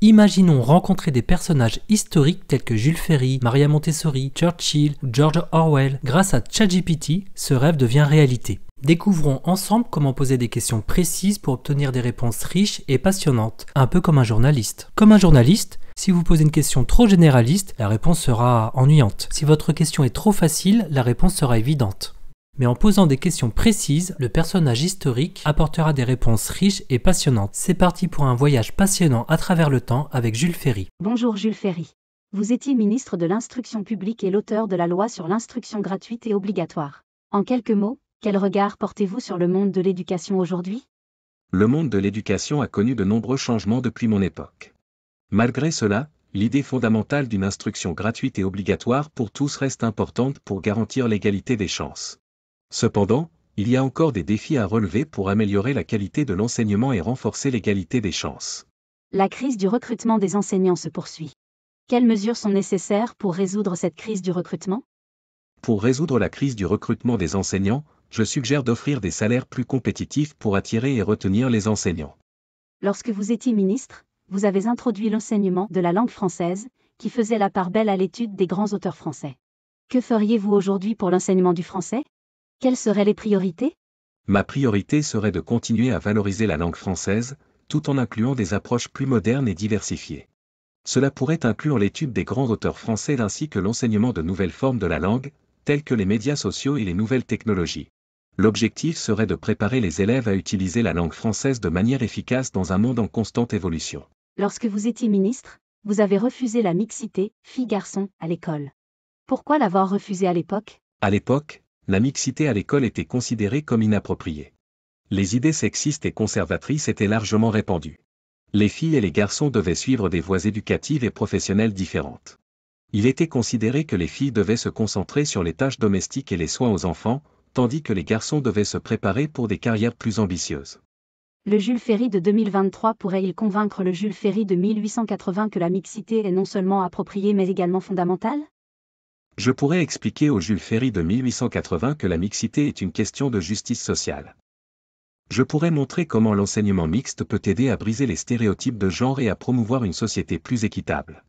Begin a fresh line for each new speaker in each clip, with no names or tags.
Imaginons rencontrer des personnages historiques tels que Jules Ferry, Maria Montessori, Churchill ou George Orwell. Grâce à ChatGPT, ce rêve devient réalité. Découvrons ensemble comment poser des questions précises pour obtenir des réponses riches et passionnantes, un peu comme un journaliste. Comme un journaliste, si vous posez une question trop généraliste, la réponse sera ennuyante. Si votre question est trop facile, la réponse sera évidente. Mais en posant des questions précises, le personnage historique apportera des réponses riches et passionnantes. C'est parti pour un voyage passionnant à travers le temps avec Jules Ferry.
Bonjour Jules Ferry. Vous étiez ministre de l'Instruction publique et l'auteur de la loi sur l'instruction gratuite et obligatoire. En quelques mots, quel regard portez-vous sur le monde de l'éducation aujourd'hui ?
Le monde de l'éducation a connu de nombreux changements depuis mon époque. Malgré cela, l'idée fondamentale d'une instruction gratuite et obligatoire pour tous reste importante pour garantir l'égalité des chances. Cependant, il y a encore des défis à relever pour améliorer la qualité de l'enseignement et renforcer l'égalité des chances.
La crise du recrutement des enseignants se poursuit. Quelles mesures sont nécessaires pour résoudre cette crise du recrutement ?
Pour résoudre la crise du recrutement des enseignants, je suggère d'offrir des salaires plus compétitifs pour attirer et retenir les enseignants.
Lorsque vous étiez ministre, vous avez introduit l'enseignement de la langue française, qui faisait la part belle à l'étude des grands auteurs français. Que feriez-vous aujourd'hui pour l'enseignement du français ? Quelles seraient les priorités ?
Ma priorité serait de continuer à valoriser la langue française, tout en incluant des approches plus modernes et diversifiées. Cela pourrait inclure l'étude des grands auteurs français ainsi que l'enseignement de nouvelles formes de la langue, telles que les médias sociaux et les nouvelles technologies. L'objectif serait de préparer les élèves à utiliser la langue française de manière efficace dans un monde en constante évolution.
Lorsque vous étiez ministre, vous avez refusé la mixité, filles-garçons, à l'école. Pourquoi l'avoir refusé à l'époque ?
À l'époque, la mixité à l'école était considérée comme inappropriée. Les idées sexistes et conservatrices étaient largement répandues. Les filles et les garçons devaient suivre des voies éducatives et professionnelles différentes. Il était considéré que les filles devaient se concentrer sur les tâches domestiques et les soins aux enfants, tandis que les garçons devaient se préparer pour des carrières plus ambitieuses.
Le Jules Ferry de 2023 pourrait-il convaincre le Jules Ferry de 1880 que la mixité est non seulement appropriée mais également fondamentale ?
Je pourrais expliquer au Jules Ferry de 1880 que la mixité est une question de justice sociale. Je pourrais montrer comment l'enseignement mixte peut aider à briser les stéréotypes de genre et à promouvoir une société plus équitable.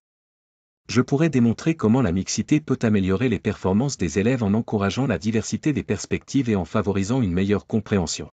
Je pourrais démontrer comment la mixité peut améliorer les performances des élèves en encourageant la diversité des perspectives et en favorisant une meilleure compréhension.